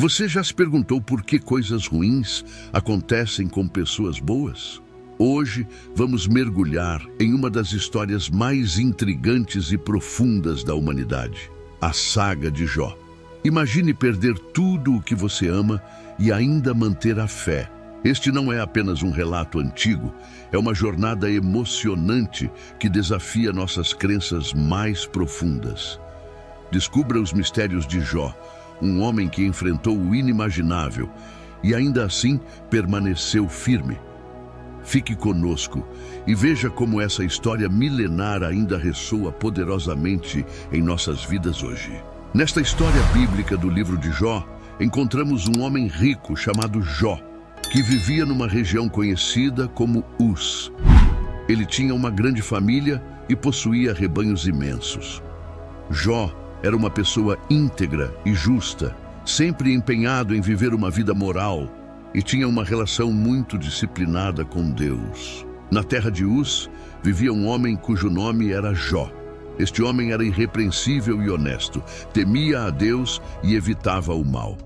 Você já se perguntou por que coisas ruins acontecem com pessoas boas? Hoje vamos mergulhar em uma das histórias mais intrigantes e profundas da humanidade, a saga de Jó. Imagine perder tudo o que você ama e ainda manter a fé. Este não é apenas um relato antigo, é uma jornada emocionante que desafia nossas crenças mais profundas. Descubra os mistérios de Jó, um homem que enfrentou o inimaginável e ainda assim permaneceu firme. Fique conosco e veja como essa história milenar ainda ressoa poderosamente em nossas vidas hoje. Nesta história bíblica do livro de Jó, encontramos um homem rico chamado Jó, que vivia numa região conhecida como Uz. Ele tinha uma grande família e possuía rebanhos imensos. Jó era uma pessoa íntegra e justa, sempre empenhado em viver uma vida moral, e tinha uma relação muito disciplinada com Deus. Na terra de Uz, vivia um homem cujo nome era Jó. Este homem era irrepreensível e honesto, temia a Deus e evitava o mal.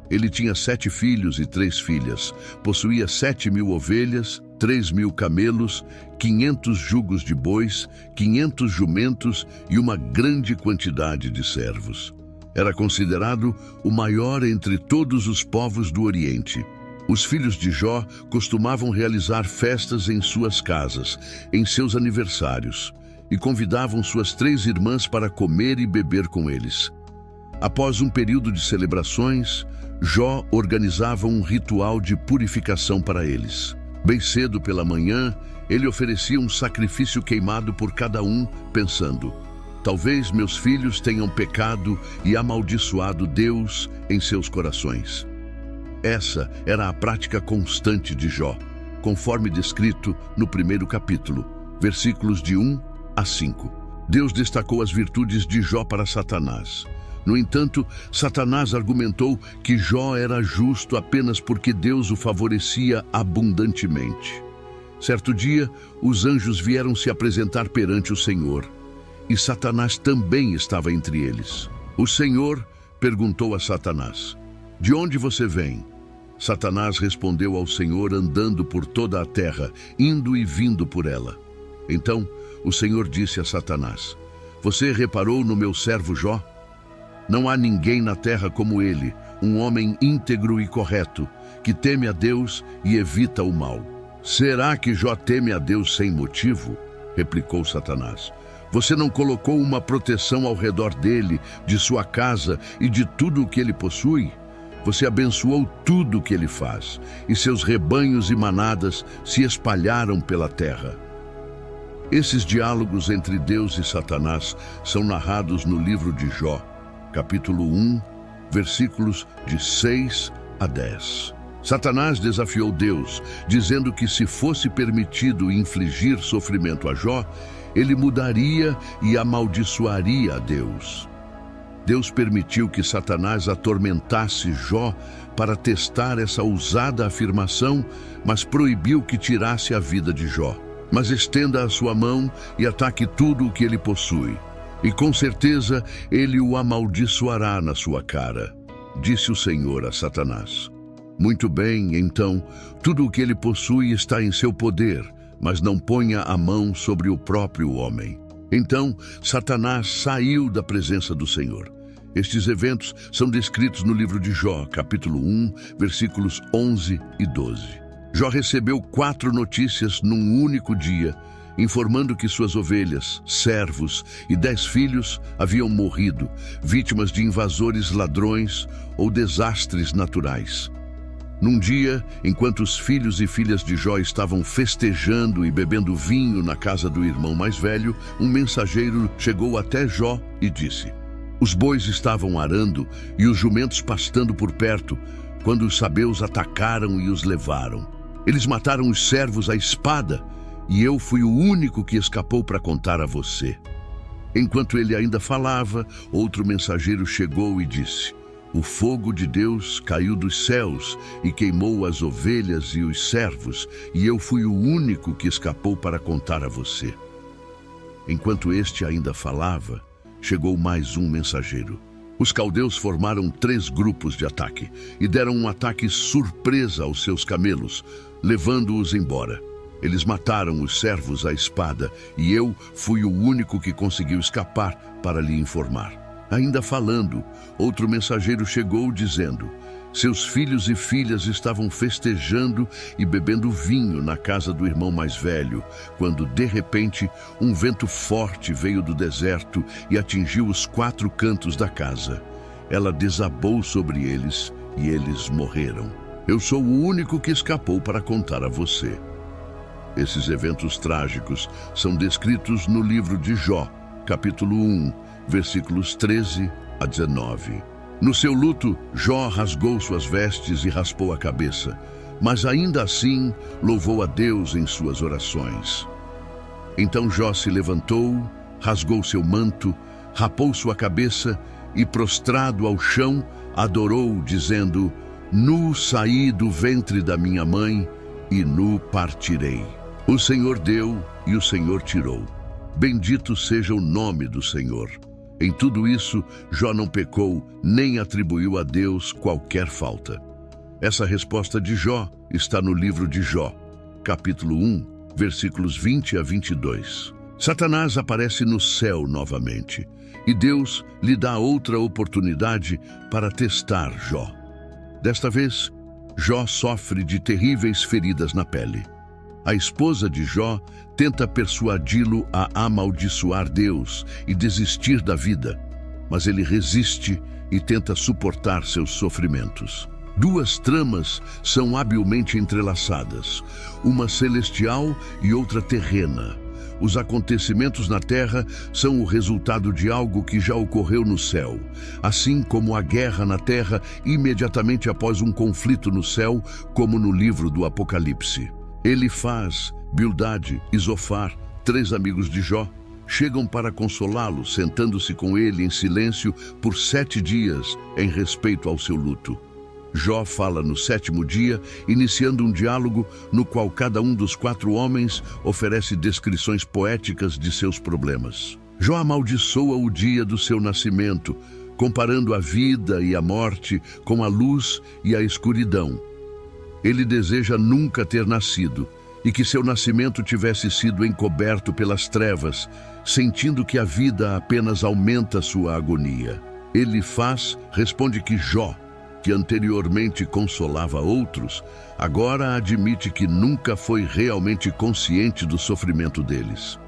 Ele tinha 7 filhos e 3 filhas, possuía 7.000 ovelhas, 3.000 camelos, 500 jugos de bois, 500 jumentos e uma grande quantidade de servos. Era considerado o maior entre todos os povos do Oriente. Os filhos de Jó costumavam realizar festas em suas casas, em seus aniversários, e convidavam suas 3 irmãs para comer e beber com eles. Após um período de celebrações, Jó organizava um ritual de purificação para eles. Bem cedo pela manhã, ele oferecia um sacrifício queimado por cada um, pensando: talvez meus filhos tenham pecado e amaldiçoado Deus em seus corações. Essa era a prática constante de Jó, conforme descrito no primeiro capítulo, versículos de 1 a 5. Deus destacou as virtudes de Jó para Satanás. No entanto, Satanás argumentou que Jó era justo apenas porque Deus o favorecia abundantemente. Certo dia, os anjos vieram se apresentar perante o Senhor, e Satanás também estava entre eles. O Senhor perguntou a Satanás: de onde você vem? Satanás respondeu ao Senhor andando por toda a terra, indo e vindo por ela. Então, o Senhor disse a Satanás: você reparou no meu servo Jó? Não há ninguém na terra como ele, um homem íntegro e correto, que teme a Deus e evita o mal. Será que Jó teme a Deus sem motivo? Replicou Satanás. Você não colocou uma proteção ao redor dele, de sua casa e de tudo o que ele possui? Você abençoou tudo o que ele faz, e seus rebanhos e manadas se espalharam pela terra. Esses diálogos entre Deus e Satanás são narrados no livro de Jó, capítulo 1, versículos de 6 a 10. Satanás desafiou Deus, dizendo que se fosse permitido infligir sofrimento a Jó, ele mudaria e amaldiçoaria a Deus. Deus permitiu que Satanás atormentasse Jó para testar essa ousada afirmação, mas proibiu que tirasse a vida de Jó. Mas estenda a sua mão e ataque tudo o que ele possui, e com certeza ele o amaldiçoará na sua cara, disse o Senhor a Satanás. Muito bem, então, tudo o que ele possui está em seu poder, mas não ponha a mão sobre o próprio homem. Então, Satanás saiu da presença do Senhor. Estes eventos são descritos no livro de Jó, capítulo 1, versículos 11 e 12. Jó recebeu 4 notícias num único dia, informando que suas ovelhas, servos e 10 filhos haviam morrido, vítimas de invasores ladrões ou desastres naturais. Num dia, enquanto os filhos e filhas de Jó estavam festejando e bebendo vinho na casa do irmão mais velho, um mensageiro chegou até Jó e disse: os bois estavam arando e os jumentos pastando por perto, quando os sabeus atacaram e os levaram. Eles mataram os servos à espada, e eu fui o único que escapou para contar a você. Enquanto ele ainda falava, outro mensageiro chegou e disse: o fogo de Deus caiu dos céus e queimou as ovelhas e os servos, e eu fui o único que escapou para contar a você. Enquanto este ainda falava, chegou mais um mensageiro. Os caldeus formaram 3 grupos de ataque e deram um ataque surpresa aos seus camelos, levando-os embora. Eles mataram os servos à espada e eu fui o único que conseguiu escapar para lhe informar. Ainda falando, outro mensageiro chegou dizendo: seus filhos e filhas estavam festejando e bebendo vinho na casa do irmão mais velho, quando, de repente, um vento forte veio do deserto e atingiu os 4 cantos da casa. Ela desabou sobre eles e eles morreram. Eu sou o único que escapou para contar a você. Esses eventos trágicos são descritos no livro de Jó, capítulo 1, versículos 13 a 19. No seu luto, Jó rasgou suas vestes e raspou a cabeça, mas ainda assim louvou a Deus em suas orações. Então Jó se levantou, rasgou seu manto, rapou sua cabeça e, prostrado ao chão, adorou, dizendo: nu saí do ventre da minha mãe e nu partirei. O Senhor deu e o Senhor tirou. Bendito seja o nome do Senhor. Em tudo isso, Jó não pecou, nem atribuiu a Deus qualquer falta. Essa resposta de Jó está no livro de Jó, capítulo 1, versículos 20 a 22. Satanás aparece no céu novamente, e Deus lhe dá outra oportunidade para testar Jó. Desta vez, Jó sofre de terríveis feridas na pele. A esposa de Jó tenta persuadi-lo a amaldiçoar Deus e desistir da vida, mas ele resiste e tenta suportar seus sofrimentos. 2 tramas são habilmente entrelaçadas, uma celestial e outra terrena. Os acontecimentos na terra são o resultado de algo que já ocorreu no céu, assim como a guerra na terra imediatamente após um conflito no céu, como no livro do Apocalipse. Elifaz, Bildade e Zofar, 3 amigos de Jó, chegam para consolá-lo, sentando-se com ele em silêncio por 7 dias em respeito ao seu luto. Jó fala no 7º dia, iniciando um diálogo no qual cada um dos 4 homens oferece descrições poéticas de seus problemas. Jó amaldiçoa o dia do seu nascimento, comparando a vida e a morte com a luz e a escuridão. Ele deseja nunca ter nascido e que seu nascimento tivesse sido encoberto pelas trevas, sentindo que a vida apenas aumenta sua agonia. Elifaz responde que Jó, que anteriormente consolava outros, agora admite que nunca foi realmente consciente do sofrimento deles.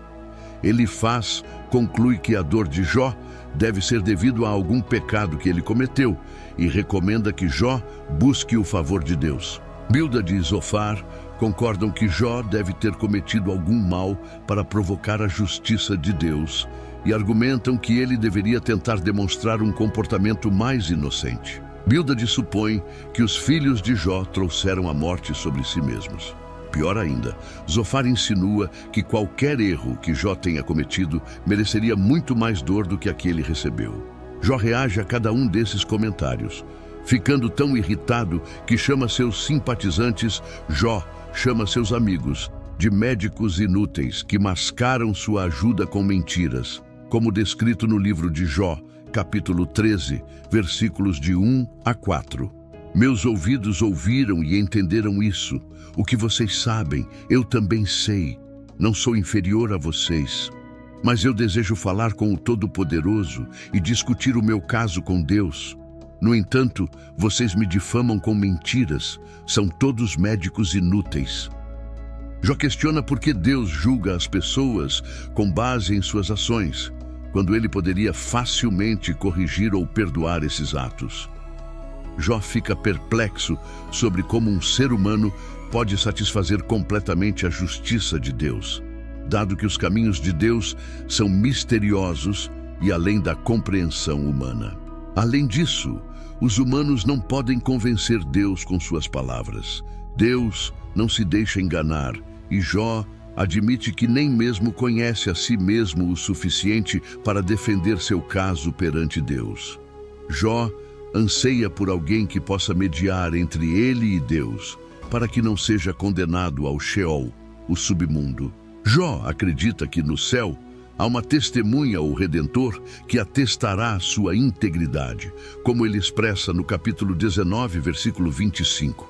Elifaz conclui que a dor de Jó deve ser devido a algum pecado que ele cometeu e recomenda que Jó busque o favor de Deus. Bildade e Zofar concordam que Jó deve ter cometido algum mal para provocar a justiça de Deus e argumentam que ele deveria tentar demonstrar um comportamento mais inocente. Bildade supõe que os filhos de Jó trouxeram a morte sobre si mesmos. Pior ainda, Zofar insinua que qualquer erro que Jó tenha cometido mereceria muito mais dor do que a que ele recebeu. Jó reage a cada um desses comentários, ficando tão irritado que chama seus simpatizantes, Jó chama seus amigos, de médicos inúteis que mascaram sua ajuda com mentiras, como descrito no livro de Jó, capítulo 13, versículos de 1 a 4. Meus ouvidos ouviram e entenderam isso. O que vocês sabem, eu também sei. Não sou inferior a vocês. Mas eu desejo falar com o Todo-Poderoso e discutir o meu caso com Deus. No entanto, vocês me difamam com mentiras. São todos médicos inúteis. Jó questiona por que Deus julga as pessoas com base em suas ações, quando ele poderia facilmente corrigir ou perdoar esses atos. Jó fica perplexo sobre como um ser humano pode satisfazer completamente a justiça de Deus, dado que os caminhos de Deus são misteriosos e além da compreensão humana. Além disso, os humanos não podem convencer Deus com suas palavras. Deus não se deixa enganar e Jó admite que nem mesmo conhece a si mesmo o suficiente para defender seu caso perante Deus. Jó anseia por alguém que possa mediar entre ele e Deus, para que não seja condenado ao Sheol, o submundo. Jó acredita que no céu, Há uma testemunha, o Redentor, que atestará a sua integridade, como ele expressa no capítulo 19, versículo 25.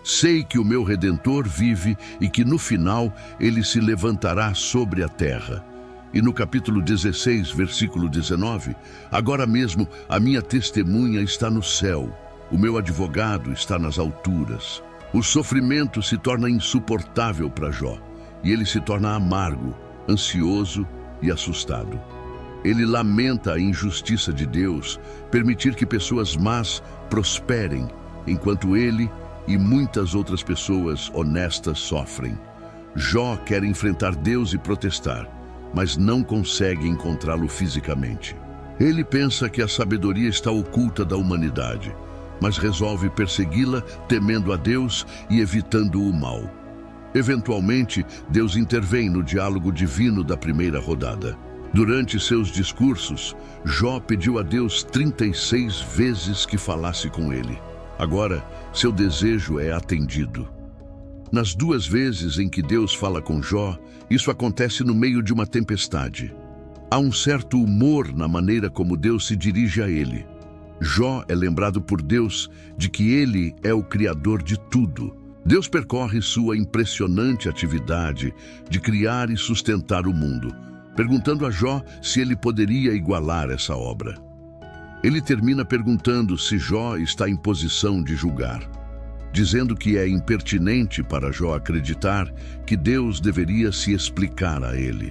Sei que o meu Redentor vive e que no final ele se levantará sobre a terra. E no capítulo 16, versículo 19, agora mesmo a minha testemunha está no céu, o meu advogado está nas alturas. O sofrimento se torna insuportável para Jó, e ele se torna amargo, ansioso e assustado. Ele lamenta a injustiça de Deus, permitir que pessoas más prosperem, enquanto ele e muitas outras pessoas honestas sofrem. Jó quer enfrentar Deus e protestar, mas não consegue encontrá-lo fisicamente. Ele pensa que a sabedoria está oculta da humanidade, mas resolve persegui-la temendo a Deus e evitando o mal. Eventualmente, Deus intervém no diálogo divino da primeira rodada. Durante seus discursos, Jó pediu a Deus 36 vezes que falasse com ele. Agora, seu desejo é atendido. Nas 2 vezes em que Deus fala com Jó, isso acontece no meio de uma tempestade. Há um certo humor na maneira como Deus se dirige a ele. Jó é lembrado por Deus de que ele é o Criador de tudo. Deus percorre sua impressionante atividade de criar e sustentar o mundo, perguntando a Jó se ele poderia igualar essa obra. Ele termina perguntando se Jó está em posição de julgar, dizendo que é impertinente para Jó acreditar que Deus deveria se explicar a ele.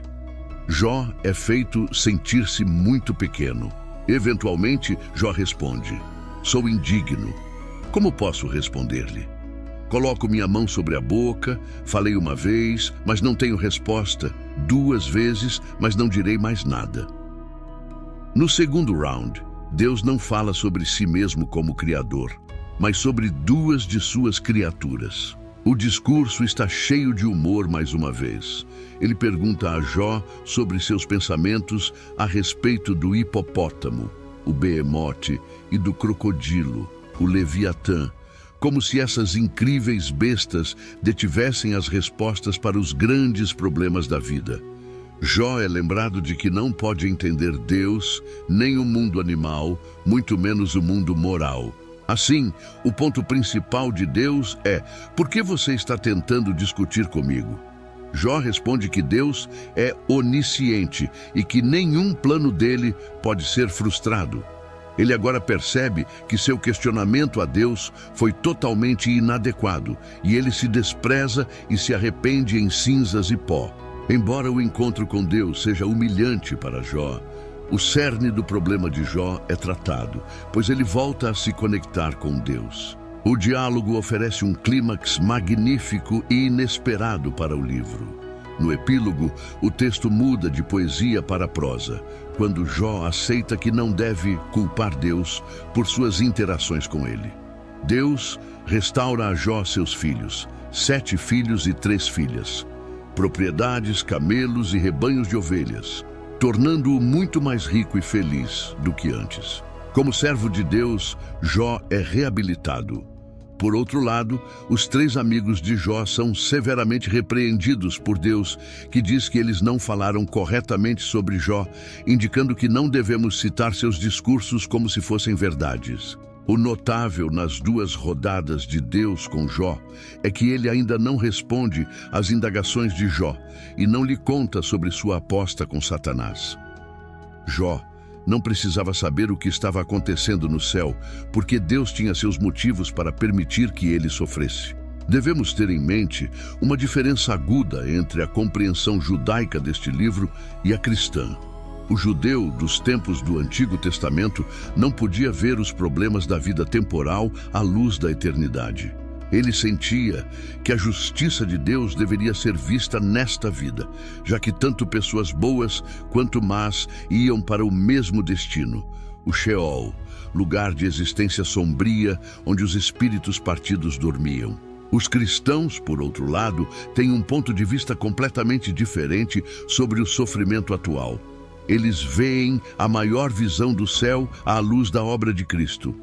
Jó é feito sentir-se muito pequeno. Eventualmente, Jó responde: sou indigno. Como posso responder-lhe? Coloco minha mão sobre a boca, falei uma vez, mas não tenho resposta, 2 vezes, mas não direi mais nada. No segundo round, Deus não fala sobre si mesmo como Criador, mas sobre 2 de suas criaturas. O discurso está cheio de humor mais uma vez. Ele pergunta a Jó sobre seus pensamentos a respeito do hipopótamo, o behemote, e do crocodilo, o leviatã, como se essas incríveis bestas detivessem as respostas para os grandes problemas da vida. Jó é lembrado de que não pode entender Deus, nem o mundo animal, muito menos o mundo moral. Assim, o ponto principal de Deus é: por que você está tentando discutir comigo? Jó responde que Deus é onisciente e que nenhum plano dele pode ser frustrado. Ele agora percebe que seu questionamento a Deus foi totalmente inadequado e ele se despreza e se arrepende em cinzas e pó. Embora o encontro com Deus seja humilhante para Jó, o cerne do problema de Jó é tratado, pois ele volta a se conectar com Deus. O diálogo oferece um clímax magnífico e inesperado para o livro. No epílogo, o texto muda de poesia para prosa, quando Jó aceita que não deve culpar Deus por suas interações com ele. Deus restaura a Jó seus filhos, 7 filhos e 3 filhas, propriedades, camelos e rebanhos de ovelhas, tornando-o muito mais rico e feliz do que antes. Como servo de Deus, Jó é reabilitado. Por outro lado, os 3 amigos de Jó são severamente repreendidos por Deus, que diz que eles não falaram corretamente sobre Jó, indicando que não devemos citar seus discursos como se fossem verdades. O notável nas 2 rodadas de Deus com Jó é que ele ainda não responde às indagações de Jó e não lhe conta sobre sua aposta com Satanás. Jó não precisava saber o que estava acontecendo no céu, porque Deus tinha seus motivos para permitir que ele sofresse. Devemos ter em mente uma diferença aguda entre a compreensão judaica deste livro e a cristã. O judeu dos tempos do Antigo Testamento não podia ver os problemas da vida temporal à luz da eternidade. Ele sentia que a justiça de Deus deveria ser vista nesta vida, já que tanto pessoas boas quanto más iam para o mesmo destino, o Sheol, lugar de existência sombria onde os espíritos partidos dormiam. Os cristãos, por outro lado, têm um ponto de vista completamente diferente sobre o sofrimento atual. Eles veem a maior visão do céu à luz da obra de Cristo.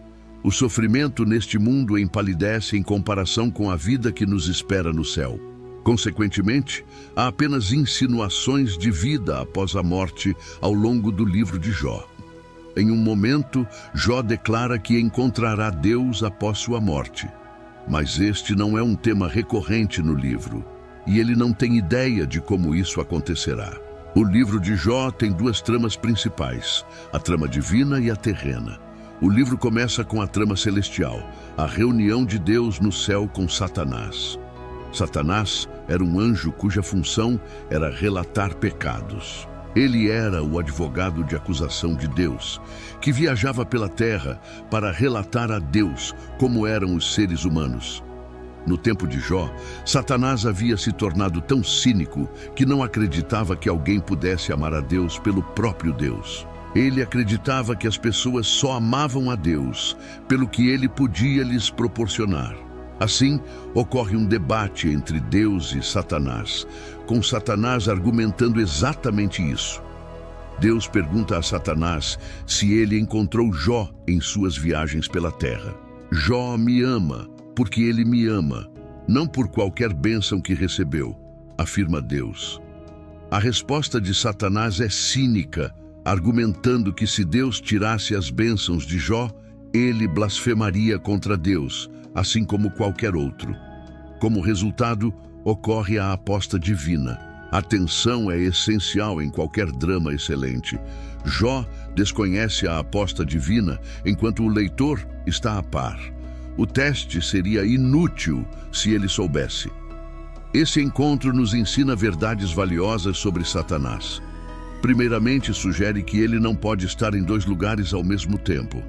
O sofrimento neste mundo empalidece em comparação com a vida que nos espera no céu. Consequentemente, há apenas insinuações de vida após a morte ao longo do livro de Jó. Em um momento, Jó declara que encontrará Deus após sua morte. Mas este não é um tema recorrente no livro, e ele não tem ideia de como isso acontecerá. O livro de Jó tem duas tramas principais, a trama divina e a terrena. O livro começa com a trama celestial, a reunião de Deus no céu com Satanás. Satanás era um anjo cuja função era relatar pecados. Ele era o advogado de acusação de Deus, que viajava pela terra para relatar a Deus como eram os seres humanos. No tempo de Jó, Satanás havia se tornado tão cínico que não acreditava que alguém pudesse amar a Deus pelo próprio Deus. Ele acreditava que as pessoas só amavam a Deus pelo que ele podia lhes proporcionar. Assim, ocorre um debate entre Deus e Satanás, com Satanás argumentando exatamente isso. Deus pergunta a Satanás se ele encontrou Jó em suas viagens pela terra. Jó me ama, porque ele me ama, não por qualquer bênção que recebeu, afirma Deus. A resposta de Satanás é cínica, argumentando que se Deus tirasse as bênçãos de Jó, ele blasfemaria contra Deus, assim como qualquer outro. Como resultado, ocorre a aposta divina. A tensão é essencial em qualquer drama excelente. Jó desconhece a aposta divina, enquanto o leitor está a par. O teste seria inútil se ele soubesse. Esse encontro nos ensina verdades valiosas sobre Satanás. Primeiramente, sugere que ele não pode estar em dois lugares ao mesmo tempo,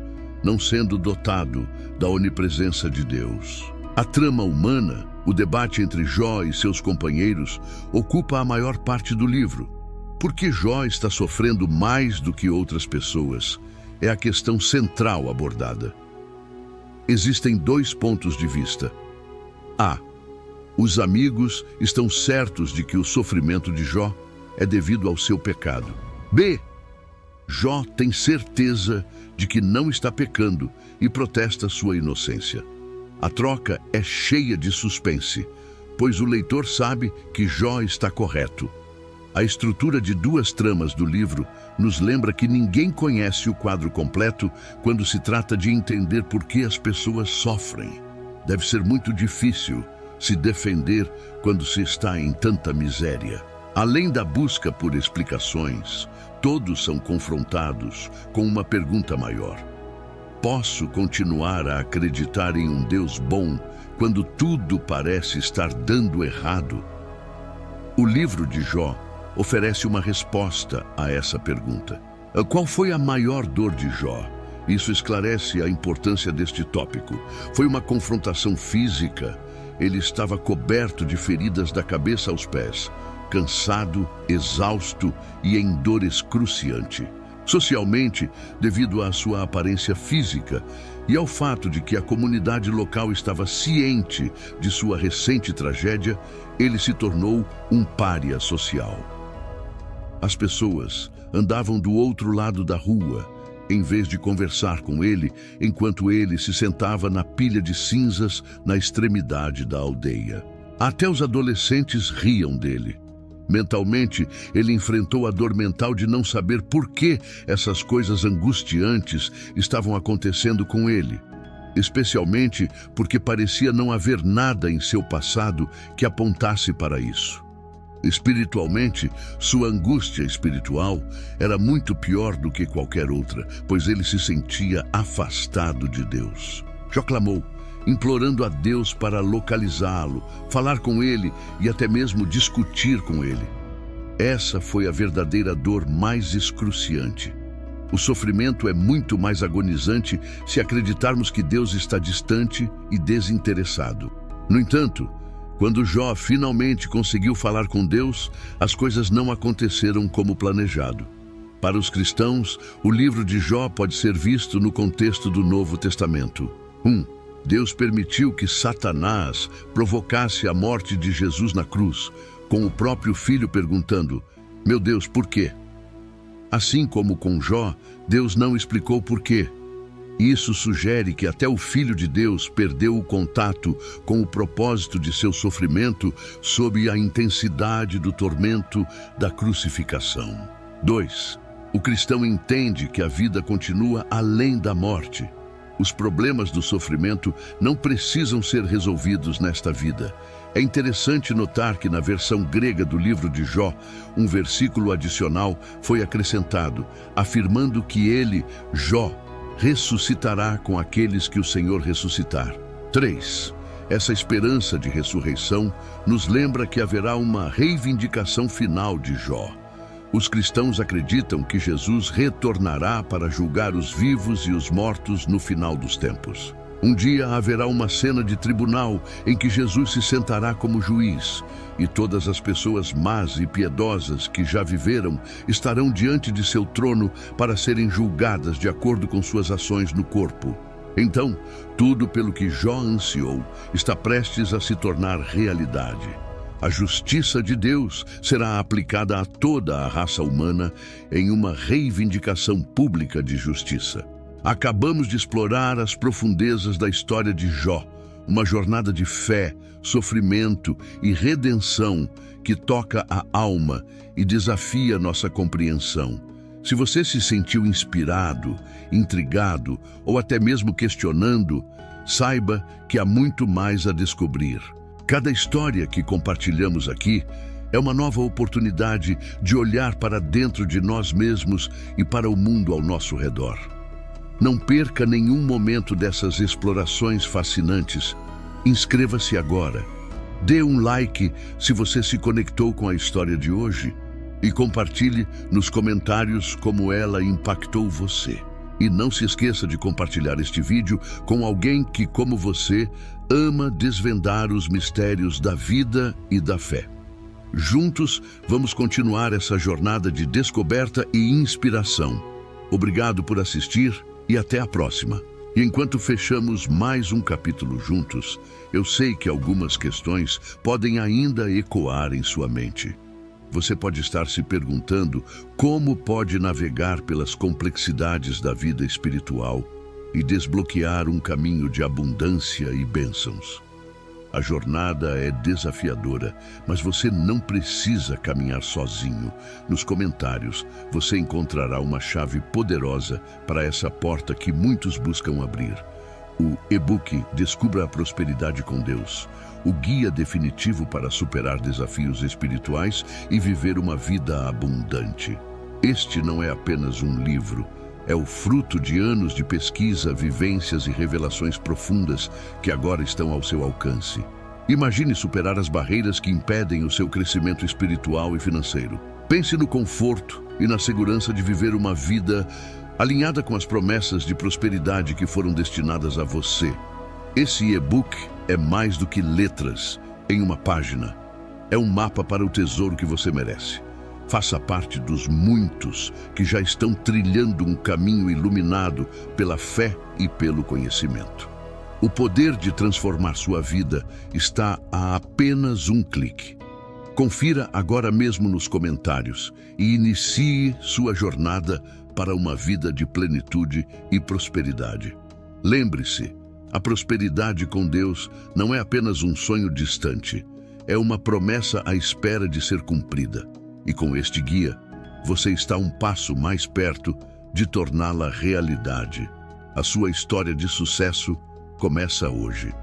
não sendo dotado da onipresença de Deus. A trama humana, o debate entre Jó e seus companheiros, ocupa a maior parte do livro. Por que Jó está sofrendo mais do que outras pessoas? É a questão central abordada. Existem dois pontos de vista. A. Os amigos estão certos de que o sofrimento de Jó é devido ao seu pecado. B. Jó tem certeza de que não está pecando e protesta sua inocência. A troca é cheia de suspense, pois o leitor sabe que Jó está correto. A estrutura de duas tramas do livro nos lembra que ninguém conhece o quadro completo quando se trata de entender por que as pessoas sofrem. Deve ser muito difícil se defender quando se está em tanta miséria. Além da busca por explicações, todos são confrontados com uma pergunta maior. Posso continuar a acreditar em um Deus bom quando tudo parece estar dando errado? O livro de Jó oferece uma resposta a essa pergunta. Qual foi a maior dor de Jó? Isso esclarece a importância deste tópico. Foi uma confrontação física. Ele estava coberto de feridas da cabeça aos pés, cansado, exausto e em dor excruciante. Socialmente, devido à sua aparência física e ao fato de que a comunidade local estava ciente de sua recente tragédia, ele se tornou um pária social. As pessoas andavam do outro lado da rua, em vez de conversar com ele, enquanto ele se sentava na pilha de cinzas na extremidade da aldeia. Até os adolescentes riam dele. Mentalmente, ele enfrentou a dor mental de não saber por que essas coisas angustiantes estavam acontecendo com ele, especialmente porque parecia não haver nada em seu passado que apontasse para isso. Espiritualmente, sua angústia espiritual era muito pior do que qualquer outra, pois ele se sentia afastado de Deus. Jó clamou, implorando a Deus para localizá-lo, falar com ele e até mesmo discutir com ele. Essa foi a verdadeira dor mais excruciante. O sofrimento é muito mais agonizante se acreditarmos que Deus está distante e desinteressado. No entanto, quando Jó finalmente conseguiu falar com Deus, as coisas não aconteceram como planejado. Para os cristãos, o livro de Jó pode ser visto no contexto do Novo Testamento. 1. Deus permitiu que Satanás provocasse a morte de Jesus na cruz, com o próprio filho perguntando, "Meu Deus, por quê?" Assim como com Jó, Deus não explicou por quê. Isso sugere que até o Filho de Deus perdeu o contato com o propósito de seu sofrimento sob a intensidade do tormento da crucificação. 2. O cristão entende que a vida continua além da morte. Os problemas do sofrimento não precisam ser resolvidos nesta vida. É interessante notar que na versão grega do livro de Jó, um versículo adicional foi acrescentado, afirmando que ele, Jó, ressuscitará com aqueles que o Senhor ressuscitar. 3. Essa esperança de ressurreição nos lembra que haverá uma reivindicação final de Jó. Os cristãos acreditam que Jesus retornará para julgar os vivos e os mortos no final dos tempos. Um dia haverá uma cena de tribunal em que Jesus se sentará como juiz, e todas as pessoas más e piedosas que já viveram estarão diante de seu trono para serem julgadas de acordo com suas ações no corpo. Então, tudo pelo que Jó ansiou está prestes a se tornar realidade. A justiça de Deus será aplicada a toda a raça humana em uma reivindicação pública de justiça. Acabamos de explorar as profundezas da história de Jó, uma jornada de fé, sofrimento e redenção que toca a alma e desafia nossa compreensão. Se você se sentiu inspirado, intrigado ou até mesmo questionando, saiba que há muito mais a descobrir. Cada história que compartilhamos aqui é uma nova oportunidade de olhar para dentro de nós mesmos e para o mundo ao nosso redor. Não perca nenhum momento dessas explorações fascinantes. Inscreva-se agora. Dê um like se você se conectou com a história de hoje e compartilhe nos comentários como ela impactou você. E não se esqueça de compartilhar este vídeo com alguém que, como você, ama desvendar os mistérios da vida e da fé. Juntos, vamos continuar essa jornada de descoberta e inspiração. Obrigado por assistir e até a próxima. E enquanto fechamos mais um capítulo juntos, eu sei que algumas questões podem ainda ecoar em sua mente. Você pode estar se perguntando como pode navegar pelas complexidades da vida espiritual e desbloquear um caminho de abundância e bênçãos. A jornada é desafiadora, mas você não precisa caminhar sozinho. Nos comentários, você encontrará uma chave poderosa para essa porta que muitos buscam abrir. O e-book Descubra a Prosperidade com Deus, o guia definitivo para superar desafios espirituais e viver uma vida abundante. Este não é apenas um livro, é o fruto de anos de pesquisa, vivências e revelações profundas que agora estão ao seu alcance. Imagine superar as barreiras que impedem o seu crescimento espiritual e financeiro. Pense no conforto e na segurança de viver uma vida alinhada com as promessas de prosperidade que foram destinadas a você. Esse e-book é mais do que letras em uma página. É um mapa para o tesouro que você merece. Faça parte dos muitos que já estão trilhando um caminho iluminado pela fé e pelo conhecimento. O poder de transformar sua vida está a apenas um clique. Confira agora mesmo nos comentários e inicie sua jornada para uma vida de plenitude e prosperidade. Lembre-se, a prosperidade com Deus não é apenas um sonho distante, é uma promessa à espera de ser cumprida. E com este guia, você está um passo mais perto de torná-la realidade. A sua história de sucesso começa hoje.